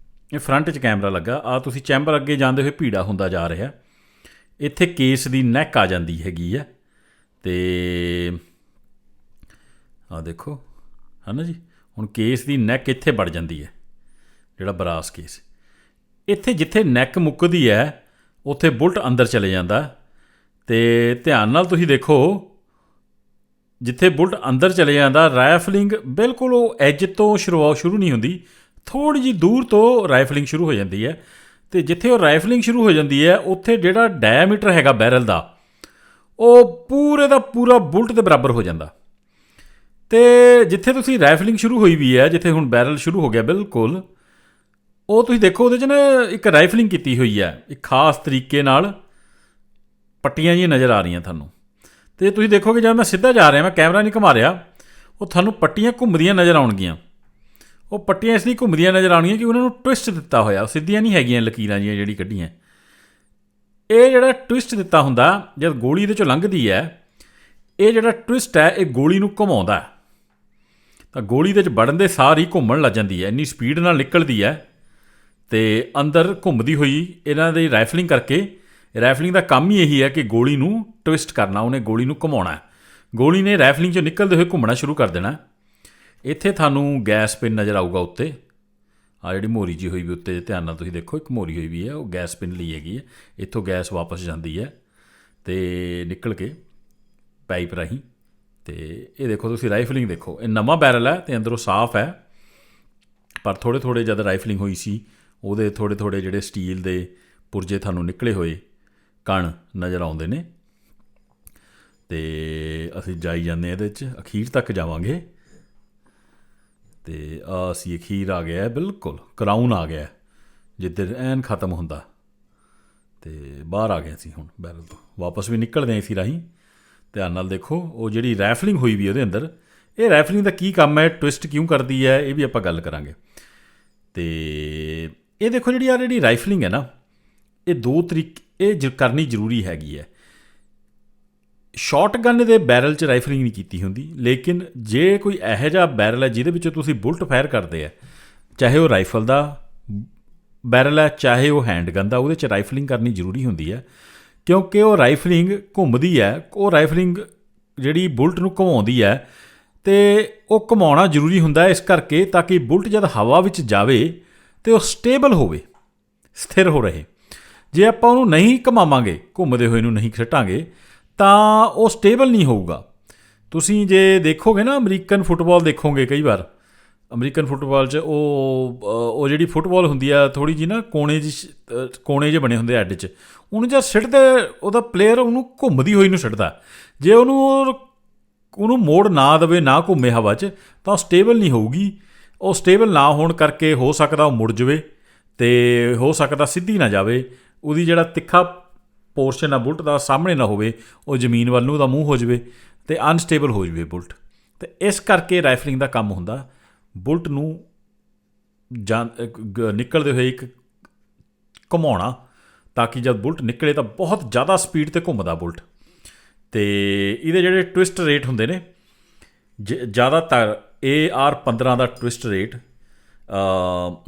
S2: ਇਹ ਫਰੰਟ 'ਚ ਕੈਮਰਾ ਲੱਗਾ। ਆ ਤੁਸੀਂ ਚੈਂਬਰ ਅੱਗੇ ਜਾਂਦੇ ਹੋਏ ਭੀੜਾ ਹੁੰਦਾ ਜਾ ਰਿਹਾ, ਇੱਥੇ ਕੇਸ ਦੀ ਨੈਕ ਆ ਜਾਂਦੀ ਹੈਗੀ ਹੈ। ਅਤੇ ਆਹ ਦੇਖੋ ਹੈ ਨਾ ਜੀ, ਹੁਣ ਕੇਸ ਦੀ ਨੈਕ ਇੱਥੇ ਵੜ ਜਾਂਦੀ ਹੈ, ਜਿਹੜਾ ਬਰਾਸ ਕੇਸ। ਇੱਥੇ ਜਿੱਥੇ ਨੈਕ ਮੁੱਕਦੀ ਹੈ ਉੱਥੇ ਬੁਲਟ ਅੰਦਰ ਚਲੇ ਜਾਂਦਾ। ਅਤੇ ਧਿਆਨ ਨਾਲ ਤੁਸੀਂ ਦੇਖੋ, ਜਿੱਥੇ ਬੁਲਟ ਅੰਦਰ ਚਲੇ ਜਾਂਦਾ, ਰਾਈਫਲਿੰਗ ਬਿਲਕੁਲ ਉਹ ਐਜ ਤੋਂ ਸ਼ੁਰੂ ਨਹੀਂ ਹੁੰਦੀ, ਥੋੜ੍ਹੀ ਜਿਹੀ ਦੂਰ ਤੋਂ ਰਾਈਫਲਿੰਗ ਸ਼ੁਰੂ ਹੋ ਜਾਂਦੀ ਹੈ। ਅਤੇ ਜਿੱਥੇ ਉਹ ਰਾਈਫਲਿੰਗ ਸ਼ੁਰੂ ਹੋ ਜਾਂਦੀ ਹੈ, ਉੱਥੇ ਜਿਹੜਾ ਡਾਇਆਮੀਟਰ ਹੈਗਾ ਬੈਰਲ ਦਾ, ਉਹ ਪੂਰੇ ਦਾ ਪੂਰਾ ਬੁਲਟ ਦੇ ਬਰਾਬਰ ਹੋ ਜਾਂਦਾ। ਅਤੇ ਜਿੱਥੇ ਤੁਸੀਂ ਰਾਈਫਲਿੰਗ ਸ਼ੁਰੂ ਹੋਈ ਵੀ ਹੈ, ਜਿੱਥੇ ਹੁਣ ਬੈਰਲ ਸ਼ੁਰੂ ਹੋ ਗਿਆ ਬਿਲਕੁਲ, ਉਹ ਤੁਸੀਂ ਦੇਖੋ ਉਹਦੇ 'ਚ ਨਾ ਇੱਕ ਰਾਈਫਲਿੰਗ ਕੀਤੀ ਹੋਈ ਹੈ, ਇੱਕ ਖਾਸ ਤਰੀਕੇ ਨਾਲ ਪੱਟੀਆਂ ਜਿਹੀਆਂ ਨਜ਼ਰ ਆ ਰਹੀਆਂ ਤੁਹਾਨੂੰ। ਅਤੇ ਤੁਸੀਂ ਦੇਖੋਗੇ ਜਦ ਮੈਂ ਸਿੱਧਾ ਜਾ ਰਿਹਾ, ਮੈਂ ਕੈਮਰਾ ਨਹੀਂ ਘੁਮਾ ਰਿਹਾ, ਉਹ ਤੁਹਾਨੂੰ ਪੱਟੀਆਂ ਘੁੰਮਦੀਆਂ ਨਜ਼ਰ ਆਉਣਗੀਆਂ। ਉਹ ਪੱਟੀਆਂ ਇਸ ਲਈ ਘੁੰਮਦੀਆਂ ਨਜ਼ਰ ਆਉਣਗੀਆਂ ਕਿ ਉਹਨਾਂ ਨੂੰ ਟਵਿਸਟ ਦਿੱਤਾ ਹੋਇਆ, ਉਹ ਸਿੱਧੀਆਂ ਨਹੀਂ ਹੈਗੀਆਂ ਲਕੀਰਾਂ ਜਿਹੀਆਂ ਜਿਹੜੀ ਕੱਢੀਆਂ। ਇਹ ਜਿਹੜਾ ਟਵਿਸਟ ਦਿੱਤਾ ਹੁੰਦਾ ਜਦ ਗੋਲੀ ਇਹਦੇ 'ਚੋਂ ਲੰਘਦੀ ਹੈ, ਇਹ ਜਿਹੜਾ ਟਵਿਸਟ ਹੈ ਇਹ ਗੋਲੀ ਨੂੰ ਘੁਮਾਉਂਦਾ, ਤਾਂ ਗੋਲੀ ਦੇ 'ਚ ਵੜਨ ਦੇ ਸਾਰ ਹੀ ਘੁੰਮਣ ਲੱਗ ਜਾਂਦੀ ਹੈ, ਇੰਨੀ ਸਪੀਡ ਨਾਲ ਨਿਕਲਦੀ ਹੈ। ਅਤੇ ਅੰਦਰ ਘੁੰਮਦੀ ਹੋਈ ਇਹਨਾਂ ਦੀ ਰਾਈਫਲਿੰਗ ਕਰਕੇ, ਰਾਈਫਲਿੰਗ ਦਾ ਕੰਮ ਹੀ ਇਹੀ ਹੈ ਕਿ ਗੋਲੀ ਨੂੰ ਟਵਿਸਟ ਕਰਨਾ, ਉਹਨੇ ਗੋਲੀ ਨੂੰ ਘੁਮਾਉਣਾ। ਗੋਲੀ ਨੇ ਰਾਈਫਲਿੰਗ 'ਚੋਂ ਨਿਕਲਦੇ ਹੋਏ ਘੁੰਮਣਾ ਸ਼ੁਰੂ ਕਰ ਦੇਣਾ। ਇੱਥੇ ਤੁਹਾਨੂੰ ਗੈਸ ਪਿਨ ਨਜ਼ਰ ਆਊਗਾ ਉੱਤੇ, ਆ ਜਿਹੜੀ ਮੋਰੀ ਜੀ ਹੋਈ ਵੀ ਉੱਤੇ, ਧਿਆਨ ਨਾਲ ਤੁਸੀਂ ਦੇਖੋ, ਇੱਕ ਮੋਰੀ ਹੋਈ ਵੀ ਹੈ, ਉਹ ਗੈਸ ਪਿਨ ਲਈ ਹੈਗੀ ਹੈ। ਇੱਥੋਂ ਗੈਸ ਵਾਪਸ ਜਾਂਦੀ ਹੈ ਅਤੇ ਨਿਕਲ ਕੇ ਪਾਈਪ ਰਾਹੀਂ। ਅਤੇ ਇਹ ਦੇਖੋ ਤੁਸੀਂ ਰਾਈਫਲਿੰਗ ਦੇਖੋ, ਇਹ ਨਵਾਂ ਬੈਰਲ ਹੈ ਅਤੇ ਅੰਦਰੋਂ ਸਾਫ਼ ਹੈ, ਪਰ ਥੋੜ੍ਹੇ ਜਦ ਰਾਈਫਲਿੰਗ ਹੋਈ ਸੀ ਉਹਦੇ ਥੋੜ੍ਹੇ ਜਿਹੜੇ ਸਟੀਲ ਦੇ ਪੁਰਜੇ ਤੁਹਾਨੂੰ ਨਿਕਲੇ ਹੋਏ ਕਣ ਨਜ਼ਰ ਆਉਂਦੇ ਨੇ। ਅਤੇ ਅਸੀਂ ਜਾਈ ਜਾਂਦੇ ਇਹਦੇ 'ਚ, ਅਖੀਰ ਤੱਕ ਜਾਵਾਂਗੇ। ਅਤੇ ਅਸੀਂ ਅਖੀਰ ਆ ਗਿਆ, ਬਿਲਕੁਲ ਕਰਾਊਨ ਆ ਗਿਆ, ਜਿੱਧਰ ਐਨ ਖਤਮ ਹੁੰਦਾ। ਅਤੇ ਬਾਹਰ ਆ ਗਏ ਅਸੀਂ ਹੁਣ ਬੈਰਲ ਤੋਂ, ਵਾਪਸ ਵੀ ਨਿਕਲਦੇ ਹਾਂ ਇਸੀ ਰਾਹੀਂ। ਧਿਆਨ ਨਾਲ ਦੇਖੋ, ਉਹ ਜਿਹੜੀ ਰਾਈਫਲਿੰਗ ਹੋਈ ਵੀ ਉਹਦੇ ਅੰਦਰ, ਇਹ ਰਾਈਫਲਿੰਗ ਦਾ ਕੀ ਕੰਮ ਹੈ, ਟਵਿਸਟ ਕਿਉਂ ਕਰਦੀ ਹੈ, ਇਹ ਵੀ ਆਪਾਂ ਗੱਲ ਕਰਾਂਗੇ। ਅਤੇ ਇਹ ਦੇਖੋ ਜਿਹੜੀ ਰਾਈਫਲਿੰਗ ਹੈ ਨਾ, ਇਹ ਦੋ ਤਰੀਕੇ ਇਹ ਕਰਨੀ ਜ਼ਰੂਰੀ ਹੈਗੀ ਹੈ। ਸ਼ਾਰਟ ਗਨ ਦੇ ਬੈਰਲ 'ਚ ਰਾਈਫਲਿੰਗ ਨਹੀਂ ਕੀਤੀ ਹੁੰਦੀ, ਲੇਕਿਨ ਜੇ ਕੋਈ ਇਹੋ ਜਿਹਾ ਬੈਰਲ ਹੈ ਜਿਹਦੇ ਵਿੱਚੋਂ ਤੁਸੀਂ ਬੁਲਟ ਫਾਇਰ ਕਰਦੇ ਆ, ਚਾਹੇ ਉਹ ਰਾਈਫਲ ਦਾ ਬੈਰਲ ਹੈ ਚਾਹੇ ਉਹ ਹੈਂਡ ਗਨ ਦਾ, ਉਹਦੇ 'ਚ ਰਾਈਫਲਿੰਗ ਕਰਨੀ ਜ਼ਰੂਰੀ ਹੁੰਦੀ ਹੈ, ਕਿਉਂਕਿ ਉਹ ਰਾਈਫਲਿੰਗ ਘੁੰਮਦੀ ਹੈ, ਉਹ ਰਾਈਫਲਿੰਗ ਜਿਹੜੀ ਬੁਲਟ ਨੂੰ ਘੁਮਾਉਂਦੀ ਹੈ, ਅਤੇ ਉਹ ਘੁਮਾਉਣਾ ਜ਼ਰੂਰੀ ਹੁੰਦਾ ਇਸ ਕਰਕੇ ਤਾਂ ਕਿ ਬੁਲਟ ਜਦ ਹਵਾ ਵਿੱਚ ਜਾਵੇ ਅਤੇ ਉਹ ਸਟੇਬਲ ਹੋਵੇ, ਸਥਿਰ ਹੋ ਰਹੇ। ਜੇ ਆਪਾਂ ਉਹਨੂੰ ਨਹੀਂ ਘੁਮਾਵਾਂਗੇ, ਘੁੰਮਦੇ ਹੋਏ ਨੂੰ ਨਹੀਂ ਖਿੱਟਾਂਗੇ, ਤਾਂ ਉਹ ਸਟੇਬਲ ਨਹੀਂ ਹੋਊਗਾ। ਤੁਸੀਂ ਜੇ ਦੇਖੋਗੇ ਨਾ, ਅਮਰੀਕਨ ਫੁੱਟਬਾਲ ਦੇਖੋਗੇ ਕਈ ਵਾਰ, ਅਮਰੀਕਨ ਫੁੱਟਬਾਲ 'ਚ ਉਹ ਜਿਹੜੀ ਫੁੱਟਬਾਲ ਹੁੰਦੀ ਆ, ਥੋੜ੍ਹੀ ਜਿਹੀ ਨਾ ਕੋਣੇ ਜਿਹੇ ਬਣੇ ਹੁੰਦੇ ਐਡ 'ਚ, ਉਹਨੂੰ ਜਦ ਸਿੱਟਦੇ ਉਹਦਾ ਪਲੇਅਰ ਉਹਨੂੰ ਘੁੰਮਦੀ ਹੋਈ ਨੂੰ ਸਿੱਟਦਾ। ਜੇ ਉਹਨੂੰ ਮੋੜ ਨਾ ਦੇਵੇ, ਨਾ ਘੁੰਮੇ ਹਵਾ 'ਚ, ਤਾਂ ਉਹ ਸਟੇਬਲ ਨਹੀਂ ਹੋਊਗੀ। ਉਹ ਸਟੇਬਲ ਨਾ ਹੋਣ ਕਰਕੇ ਹੋ ਸਕਦਾ ਉਹ ਮੁੜ ਜਾਵੇ, ਅਤੇ ਹੋ ਸਕਦਾ ਸਿੱਧੀ ਨਾ ਜਾਵੇ, ਉਹਦੀ ਜਿਹੜਾ ਤਿੱਖਾ ਪੋਰਸ਼ਨ ਆ ਬੁਲਟ ਦਾ ਸਾਹਮਣੇ ਨਾ ਹੋਵੇ, ਉਹ ਜ਼ਮੀਨ ਵੱਲ ਨੂੰ ਉਹਦਾ ਮੂੰਹ ਹੋ ਜਾਵੇ ਅਤੇ ਅਨਸਟੇਬਲ ਹੋ ਜਾਵੇ ਬੁਲਟ। ਅਤੇ ਇਸ ਕਰਕੇ ਰਾਈਫਲਿੰਗ ਦਾ ਕੰਮ ਹੁੰਦਾ ਬੁਲਟ ਨੂੰ ਨਿਕਲਦੇ ਹੋਏ ਇੱਕ ਘੁਮਾਉਣਾ, ਤਾਂ ਕਿ ਜਦ ਬੁਲਟ ਨਿਕਲੇ ਤਾਂ ਬਹੁਤ ਜ਼ਿਆਦਾ ਸਪੀਡ 'ਤੇ ਘੁੰਮਦਾ ਬੁਲਟ। ਤੇ ਇਹਦੇ ਜਿਹੜੇ ਟਵਿਸਟ ਰੇਟ ਹੁੰਦੇ ਨੇ ਜ਼ਿਆਦਾਤਰ AR-15 ਦਾ ਟਵਿਸਟ ਰੇਟ,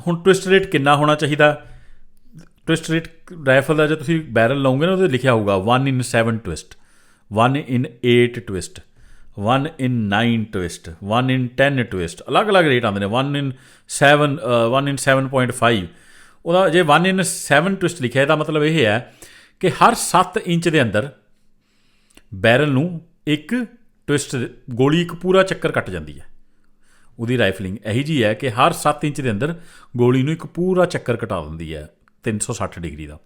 S2: ਹੁਣ ਟਵਿਸਟ ਰੇਟ ਕਿੰਨਾ ਹੋਣਾ ਚਾਹੀਦਾ? ਟਵਿਸਟ ਰੇਟ ਰਾਈਫਲ ਦਾ ਜੇ ਤੁਸੀਂ ਬੈਰਲ ਲਓਗੇ ਨਾ ਉਹਦੇ ਲਿਖਿਆ ਹੋਊਗਾ 1 in 7 twist, 1 in 8 twist, 1 in 9 twist, 1 in 10 twist, ਅਲੱਗ-ਅਲੱਗ ਰੇਟ ਆਉਂਦੇ ਨੇ। 1 in 7, 1 in 7.5, ਉਹਦਾ ਜੇ 1 in 7 ਟਵਿਸਟ ਲਿਖਿਆ ਇਹਦਾ ਮਤਲਬ ਇਹ ਹੈ ਕਿ ਹਰ 7 ਇੰਚ ਦੇ ਅੰਦਰ ਬੈਰਲ ਨੂੰ ਇੱਕ ਟਵਿਸਟ ਗੋਲੀ ਇੱਕ ਪੂਰਾ ਚੱਕਰ ਕੱਟ ਜਾਂਦੀ ਹੈ। ਉਹਦੀ ਰਾਈਫਲਿੰਗ ਇਹੀ ਜਿਹੀ ਹੈ ਕਿ ਹਰ 7 ਇੰਚ ਦੇ ਅੰਦਰ ਗੋਲੀ ਨੂੰ ਇੱਕ ਪੂਰਾ ਚੱਕਰ ਕਟਾ ਦਿੰਦੀ ਹੈ 360 ਡਿਗਰੀ ਦਾ।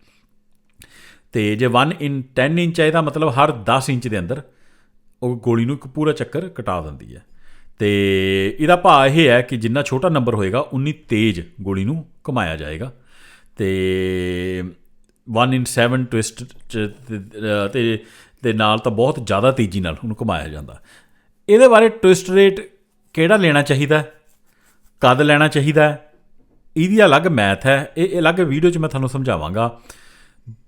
S2: ਅਤੇ ਜੇ 1 in 10 ਇੰਚ ਹੈ ਇਹਦਾ ਮਤਲਬ ਹਰ 10 ਇੰਚ ਦੇ ਅੰਦਰ ਉਹ ਗੋਲੀ ਨੂੰ ਇੱਕ ਪੂਰਾ ਚੱਕਰ ਕਟਾ ਦਿੰਦੀ ਹੈ। ਅਤੇ ਇਹਦਾ ਭਾਅ ਇਹ ਹੈ ਕਿ ਜਿੰਨਾ ਛੋਟਾ ਨੰਬਰ ਹੋਏਗਾ ਉਨੀ ਤੇਜ਼ ਗੋਲੀ ਨੂੰ ਘੁਮਾਇਆ ਜਾਏਗਾ। ਅਤੇ 1 in 7 ਟਵਿਸਟ 'ਚ ਦੇ ਨਾਲ ਤਾਂ ਬਹੁਤ ਜ਼ਿਆਦਾ ਤੇਜ਼ੀ ਨਾਲ ਉਹਨੂੰ ਘੁਮਾਇਆ ਜਾਂਦਾ। ਇਹਦੇ ਬਾਰੇ ਟਵਿਸਟ ਰੇਟ ਕਿਹੜਾ ਲੈਣਾ ਚਾਹੀਦਾ, ਕਦ ਲੈਣਾ ਚਾਹੀਦਾ, ਇਹਦੀ ਅਲੱਗ ਮੈਥ ਹੈ, ਇਹ ਅਲੱਗ ਵੀਡੀਓ 'ਚ ਮੈਂ ਤੁਹਾਨੂੰ ਸਮਝਾਵਾਂਗਾ।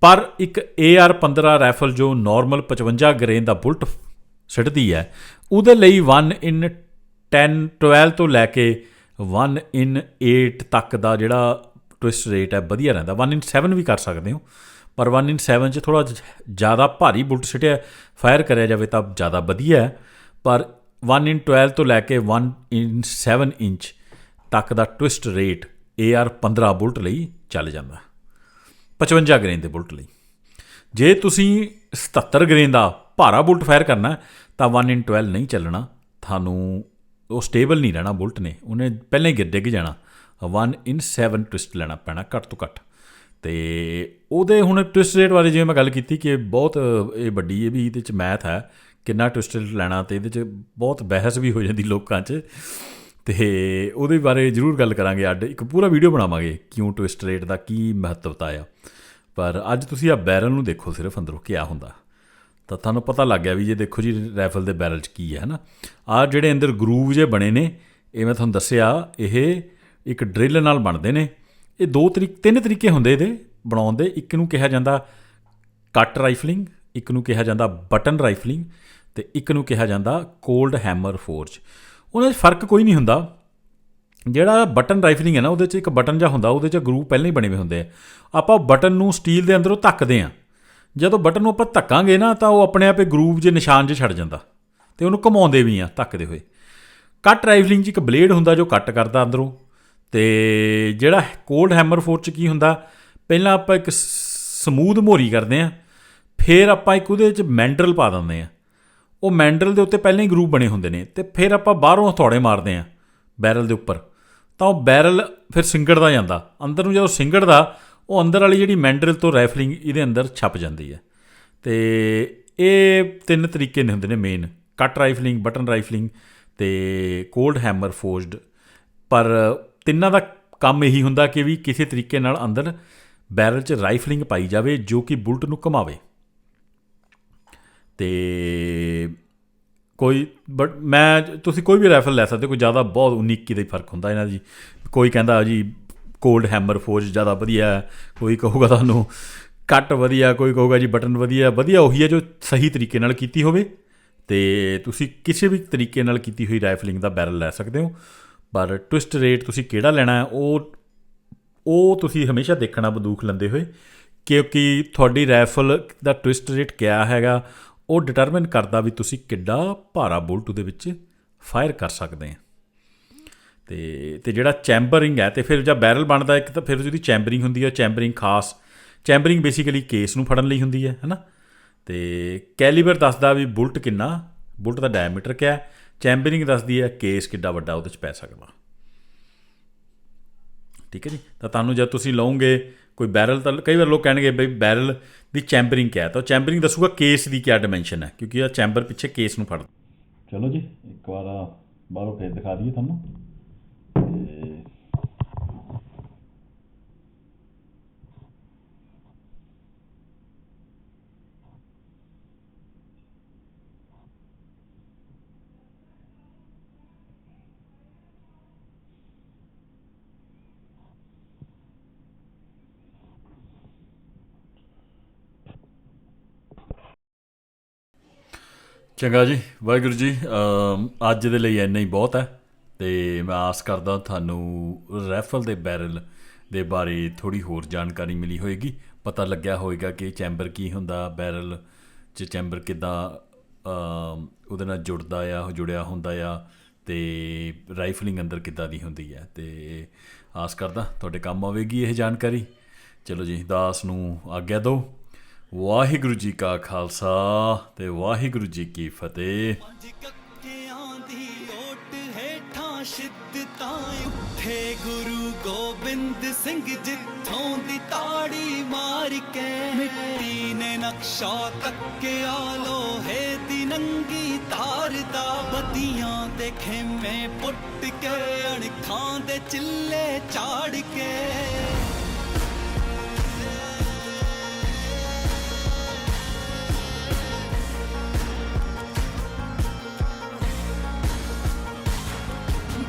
S2: ਪਰ ਇੱਕ AR-15 ਰਾਈਫਲ ਜੋ ਨੋਰਮਲ 55 ਗ੍ਰੇਨ ਦਾ ਬੁਲਟ ਸਿੱਟਦੀ ਹੈ ਉਹਦੇ ਲਈ 1 in 12 ਤੋਂ ਲੈ ਕੇ 1 in 8 ਤੱਕ ਦਾ ਜਿਹੜਾ ਟਵਿਸਟ ਰੇਟ ਹੈ ਵਧੀਆ ਰਹਿੰਦਾ। 1 in 7 ਵੀ ਕਰ ਸਕਦੇ ਹੋ, ਪਰ 1 in 7 'ਚ ਥੋੜ੍ਹਾ ਜ਼ਿਆਦਾ ਭਾਰੀ ਬੁਲਟ ਸਿੱਟਿਆ ਫਾਇਰ ਕਰਿਆ ਜਾਵੇ ਤਾਂ ਜ਼ਿਆਦਾ ਵਧੀਆ ਹੈ। ਪਰ 1 in 12 ਤੋਂ ਲੈ ਕੇ 1 in 7 ਇੰਚ ਤੱਕ ਦਾ ਟਵਿਸਟ ਰੇਟ AR-15 ਬੁਲਟ ਲਈ ਚੱਲ ਜਾਂਦਾ, 55 ਗ੍ਰੇਨ ਦੇ ਬੁਲਟ ਲਈ। ਜੇ ਤੁਸੀਂ 77 ਗ੍ਰੇਨ ਦਾ ਭਾਰਾ ਬੁਲਟ ਫਾਇਰ ਕਰਨਾ ਤਾਂ 1 in 12 ਨਹੀਂ ਚੱਲਣਾ, ਤੁਹਾਨੂੰ ਉਹ ਸਟੇਬਲ ਨਹੀਂ ਰਹਿਣਾ ਬੁਲਟ ਨੇ, ਉਹਨੇ ਪਹਿਲਾਂ ਹੀ ਡਿੱਗ ਜਾਣਾ। 1 in 7 ਟਵਿਸਟ ਲੈਣਾ ਪੈਣਾ ਘੱਟ ਤੋਂ ਘੱਟ। ਅਤੇ ਉਹਦੇ ਹੁਣ ਟਵਿਸਟ ਰੇਟ ਬਾਰੇ ਜਿਵੇਂ ਮੈਂ ਗੱਲ ਕੀਤੀ ਕਿ ਬਹੁਤ ਇਹ ਵੱਡੀ ਇਹ ਵੀ ਇਹਦੇ 'ਚ ਮੈਥ ਹੈ ਕਿੰਨਾ ਟਵਿਸਟ ਰੇਟ ਲੈਣਾ, ਅਤੇ ਇਹਦੇ 'ਚ ਬਹੁਤ ਬਹਿਸ ਵੀ ਹੋ ਜਾਂਦੀ ਲੋਕਾਂ 'ਚ। ਅਤੇ ਉਹਦੇ ਬਾਰੇ ਜ਼ਰੂਰ ਗੱਲ ਕਰਾਂਗੇ, ਅੱਡ ਇੱਕ ਪੂਰਾ ਵੀਡੀਓ ਬਣਾਵਾਂਗੇ ਕਿਉਂ ਟਵਿਸਟ ਰੇਟ ਦਾ ਕੀ ਮਹੱਤਵਤਾ ਆ। ਪਰ ਅੱਜ ਤੁਸੀਂ ਆ ਬੈਰਲ ਨੂੰ ਦੇਖੋ ਸਿਰਫ ਅੰਦਰੋਂ ਕਿਆ ਹੁੰਦਾ ਤਾਂ ਤੁਹਾਨੂੰ ਪਤਾ ਲੱਗ ਗਿਆ ਵੀ ਜੇ ਦੇਖੋ ਜੀ ਰਾਈਫਲ ਦੇ ਬੈਰਲ 'ਚ ਕੀ ਹੈ ਨਾ। ਆਹ ਜਿਹੜੇ ਅੰਦਰ ਗਰੂਵ ਜੇ ਬਣੇ ਨੇ ਇਹ ਮੈਂ ਤੁਹਾਨੂੰ ਦੱਸਿਆ ਇਹ ਇੱਕ ਡਰਿੱਲ ਨਾਲ ਬਣਦੇ ਨੇ। ਇਹ ਤਿੰਨ ਤਰੀਕੇ ਹੁੰਦੇ ਇਹਦੇ ਬਣਾਉਣ ਦੇ। ਇੱਕ ਨੂੰ ਕਿਹਾ ਜਾਂਦਾ ਕੱਟ ਰਾਈਫਲਿੰਗ, ਇੱਕ ਨੂੰ ਕਿਹਾ ਜਾਂਦਾ ਬਟਨ ਰਾਈਫਲਿੰਗ, ਅਤੇ ਇੱਕ ਨੂੰ ਕਿਹਾ ਜਾਂਦਾ ਕੋਲਡ ਹੈਮਰ ਫੋਰਜ। ਉਹਨਾਂ 'ਚ ਫਰਕ ਕੋਈ ਨਹੀਂ ਹੁੰਦਾ। ਜਿਹੜਾ ਬਟਨ ਰਾਈਫਲਿੰਗ ਹੈ ਨਾ ਉਹਦੇ 'ਚ ਇੱਕ ਬਟਨ ਜਿਹਾ ਹੁੰਦਾ, ਉਹਦੇ 'ਚ ਗਰੂਵ ਪਹਿਲਾਂ ਹੀ ਬਣੇ ਹੋਏ ਹੁੰਦੇ ਆ। ਆਪਾਂ ਬਟਨ ਨੂੰ ਸਟੀਲ ਦੇ ਅੰਦਰੋਂ ਧੱਕਦੇ ਹਾਂ, ਜਦੋਂ ਬਟਨ ਨੂੰ ਆਪਾਂ ਧੱਕਾਂਗੇ ਨਾ ਤਾਂ ਉਹ ਆਪਣੇ ਆਪ ਗਰੂਵ ਜੇ ਨਿਸ਼ਾਨ 'ਚ ਛੱਡ ਜਾਂਦਾ ਅਤੇ ਉਹਨੂੰ ਘੁਮਾਉਂਦੇ ਵੀ ਆ ਧੱਕਦੇ ਹੋਏ। ਕੱਟ ਰਾਈਫਲਿੰਗ 'ਚ ਇੱਕ ਬਲੇਡ ਹੁੰਦਾ ਜੋ ਕੱਟ ਕਰਦਾ ਅੰਦਰੋਂ। ਅਤੇ ਜਿਹੜਾ ਕੋਲਡ ਹੈਮਰ ਫੋਰਜ 'ਚ ਕੀ ਹੁੰਦਾ, ਪਹਿਲਾਂ ਆਪਾਂ ਇੱਕ ਸਮੂਥ ਮੋਰੀ ਕਰਦੇ ਹਾਂ, ਫਿਰ ਆਪਾਂ ਇੱਕ ਉਹਦੇ 'ਚ ਮੈਂਡਰਲ ਪਾ ਦਿੰਦੇ ਹਾਂ। ਉਹ ਮੈਂਡਰਲ ਦੇ ਉੱਤੇ ਪਹਿਲਾਂ ਹੀ ਗਰੂਵ ਬਣੇ ਹੁੰਦੇ ਨੇ, ਅਤੇ ਫਿਰ ਆਪਾਂ ਬਾਹਰੋਂ ਹਥੌੜੇ ਮਾਰਦੇ ਹਾਂ ਬੈਰਲ ਦੇ ਉੱਪਰ, ਤਾਂ ਉਹ ਬੈਰਲ ਫਿਰ ਸਿੰਗੜਦਾ ਜਾਂਦਾ ਅੰਦਰ ਨੂੰ। ਜਦੋਂ ਸਿੰਗੜਦਾ ਉਹ ਅੰਦਰ ਵਾਲੀ ਜਿਹੜੀ ਮੈਂਡਰਲ ਤੋਂ ਰਾਈਫਲਿੰਗ ਇਹਦੇ ਅੰਦਰ ਛਪ ਜਾਂਦੀ ਹੈ। ਅਤੇ ਇਹ 3 ਤਰੀਕੇ ਨੇ ਹੁੰਦੇ ਨੇ ਮੇਨ, ਕੱਟ ਰਾਈਫਲਿੰਗ, ਬਟਨ ਰਾਈਫਲਿੰਗ ਅਤੇ ਕੋਲਡ ਹੈਮਰ ਫੋਰਜਡ। ਪਰ ਤਿੰਨਾਂ ਦਾ ਕੰਮ ਇਹੀ ਹੁੰਦਾ ਕਿ ਵੀ ਕਿਸੇ ਤਰੀਕੇ ਨਾਲ ਅੰਦਰ ਬੈਰਲ 'ਚ ਰਾਈਫਲਿੰਗ ਪਾਈ ਜਾਵੇ ਜੋ ਕਿ ਬੁਲਟ ਨੂੰ ਘੁਮਾਵੇ। ਅਤੇ ਤੁਸੀਂ ਕੋਈ ਵੀ ਰਾਈਫਲ ਲੈ ਸਕਦੇ ਹੋ, ਕੋਈ ਜ਼ਿਆਦਾ ਬਹੁਤ 19-21 ਦਾ ਹੀ ਫਰਕ ਹੁੰਦਾ ਇਹਨਾਂ ਦੀ। ਕੋਈ ਕਹਿੰਦਾ ਜੀ ਕੋਲਡ ਹੈਮਰ ਫੋਰਜ ਜ਼ਿਆਦਾ ਵਧੀਆ, ਕੋਈ ਕਹੂਗਾ ਤੁਹਾਨੂੰ ਕੱਟ ਵਧੀਆ, ਕੋਈ ਕਹੂਗਾ ਜੀ ਬਟਨ ਵਧੀਆ। ਵਧੀਆ ਉਹੀ ਹੈ ਜੋ ਸਹੀ ਤਰੀਕੇ ਨਾਲ ਕੀਤੀ ਹੋਵੇ, ਅਤੇ ਤੁਸੀਂ ਕਿਸੇ ਵੀ ਤਰੀਕੇ ਨਾਲ ਕੀਤੀ ਹੋਈ ਰਾਈਫਲਿੰਗ ਦਾ ਬੈਰਲ ਲੈ ਸਕਦੇ ਹੋ। ਪਰ ਟਵਿਸਟ ਰੇਟ ਤੁਸੀਂ ਕਿਹੜਾ ਲੈਣਾ ਹੈ ਉਹ ਤੁਸੀਂ ਹਮੇਸ਼ਾ ਦੇਖਣਾ ਬੰਦੂਕ ਲੈਂਦੇ ਹੋਏ, ਕਿਉਂਕਿ ਤੁਹਾਡੀ ਰਾਈਫਲ ਦਾ ਟਵਿਸਟ ਰੇਟ ਕਿਆ ਹੈਗਾ ਉਹ ਡਿਟਰਮਿਨ ਕਰਦਾ ਵੀ ਤੁਸੀਂ ਕਿੱਡਾ ਭਾਰਾ ਬੁਲਟ ਉਹਦੇ ਵਿੱਚ ਫਾਇਰ ਕਰ ਸਕਦੇ ਆ। ਅਤੇ ਜਿਹੜਾ ਚੈਂਬਰਿੰਗ ਹੈ, ਅਤੇ ਫਿਰ ਜਦ ਬੈਰਲ ਬਣਦਾ ਇੱਕ ਤਾਂ ਫਿਰ ਉਹਦੀ ਚੈਂਬਰਿੰਗ ਹੁੰਦੀ ਹੈ। ਚੈਂਬਰਿੰਗ ਬੇਸਿਕਲੀ ਕੇਸ ਨੂੰ ਫੜਨ ਲਈ ਹੁੰਦੀ ਹੈ ਨਾ। ਅਤੇ ਕੈਲੀਬਰ ਦੱਸਦਾ ਵੀ ਬੁਲਟ ਕਿੰਨਾ, ਬੁਲਟ ਦਾ ਡਾਇਮੀਟਰ ਕਿਆ। ਚੈਂਬਰਿੰਗ ਦੱਸਦੀ ਹੈ ਕੇਸ ਕਿੱਡਾ ਵੱਡਾ ਉਹਦੇ 'ਚ ਪੈ ਸਕਦਾ। ਠੀਕ ਹੈ ਜੀ। ਤਾਂ ਤੁਹਾਨੂੰ ਜਦ ਤੁਸੀਂ ਲਓਗੇ ਕੋਈ ਬੈਰਲ, ਤਾਂ ਕਈ ਵਾਰ ਲੋਕ ਕਹਿਣਗੇ ਬਈ ਬੈਰਲ ਦੀ ਚੈਂਬਰਿੰਗ ਕਿਆ, ਤਾਂ ਉਹ ਚੈਂਬਰਿੰਗ ਦੱਸੂਗਾ ਕੇਸ ਦੀ ਕਿਆ ਡਾਇਮੈਂਸ਼ਨ ਹੈ, ਕਿਉਂਕਿ ਇਹ ਚੈਂਬਰ ਪਿੱਛੇ ਕੇਸ ਨੂੰ ਫੜਦਾ। ਚਲੋ ਜੀ ਇੱਕ ਵਾਰ ਬਾਹਰੋਂ ਫਿਰ ਦਿਖਾ ਦਈਏ ਤੁਹਾਨੂੰ। ਅਤੇ ਚੰਗਾ ਜੀ, ਵਾਹਿਗੁਰੂ ਜੀ, ਅੱਜ ਦੇ ਲਈ ਇੰਨਾ ਹੀ ਬਹੁਤ ਹੈ। ਤੇ ਮੈਂ ਆਸ ਕਰਦਾ ਤੁਹਾਨੂੰ ਰਾਈਫਲ ਦੇ ਬੈਰਲ ਦੇ ਬਾਰੇ ਥੋੜ੍ਹੀ ਹੋਰ ਜਾਣਕਾਰੀ ਮਿਲੀ ਹੋਏਗੀ, ਪਤਾ ਲੱਗਿਆ ਹੋਏਗਾ ਕਿ ਚੈਂਬਰ ਕੀ ਹੁੰਦਾ, ਬੈਰਲ 'ਚ ਚੈਂਬਰ ਕਿੱਦਾਂ ਉਹਦੇ ਨਾਲ ਜੁੜਿਆ ਹੁੰਦਾ ਆ, ਅਤੇ ਰਾਈਫਲਿੰਗ ਅੰਦਰ ਕਿੱਦਾਂ ਦੀ ਹੁੰਦੀ ਹੈ। ਅਤੇ ਆਸ ਕਰਦਾ ਤੁਹਾਡੇ ਕੰਮ ਆਵੇਗੀ ਇਹ ਜਾਣਕਾਰੀ। ਚਲੋ ਜੀ, ਦਾਸ ਨੂੰ ਆਗਿਆ ਦਿਓ। ਵਾਹਿਗੁਰੂ ਜੀ ਕਾ ਖਾਲਸਾ ਤੇ ਵਾਹਿਗੁਰੂ ਜੀ ਕੀ ਫਤਿਹ।
S1: ਪੰਜ ਕੱਕਿਆਂ ਦੀ ਓਟ ਹੇਠਾਂ ਸ਼ਿੱਦਤਾਂ ਉੱਠੇ ਗੁਰੂ ਗੋਬਿੰਦ ਸਿੰਘ, ਜਿੱਥੋਂ ਦੀ ਤਾੜੀ ਮਾਰ ਕੇ ਮਿੱਟੀ ਨੇ ਨਕਸ਼ਾ ਤੱਕਿਆ ਲੋਹੇ ਦੀ ਨੰਗੀ ਤਾਰ ਦਾ, ਬੱਤੀਆਂ ਦੇ ਖੇਮੇ ਪੁੱਟ ਕੇ ਅਣਖਾਂ ਦੇ ਚਿੱਲੇ ਚਾੜ ਕੇ।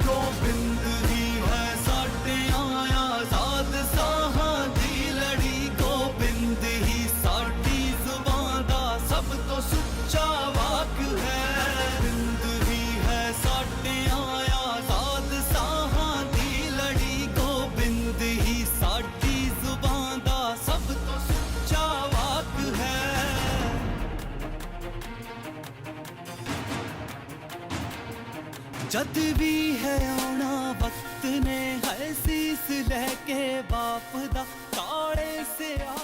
S1: ਗੋਬਿੰਦ ਹੀ ਹੈ ਸਾਡਿਆਂ ਆਜ਼ਾਦ ਸਾਹਾਂ ਦੀ ਲੜੀ, ਗੋਬਿੰਦ ਹੀ ਸਾਡੀ ਜ਼ੁਬਾਨ ਦਾ ਸਭ ਤੋਂ ਸੁੱਚਾ ਵਾਕ ਹੈ। ਗੋਬਿੰਦ ਹੀ ਹੈ ਸਾਡਿਆਂ ਆਜ਼ਾਦ ਸਾਹਾਂ ਦੀ ਲੜੀ, ਗੋਬਿੰਦ ਹੀ ਸਾਡੀ ਜ਼ੁਬਾਨ ਦਾ ਸਭ ਤੋਂ ਸੁੱਚਾ ਵਾਕ ਹੈ। ਜਦ ਵੀ ਹੈ ਆਉਣਾ ਵਕਤ ਨੇ, ਹੈ ਸੀਸ ਲੈ ਕੇ ਬਾਪ ਦਾ ਕਾਲੇ ਸਿਆ।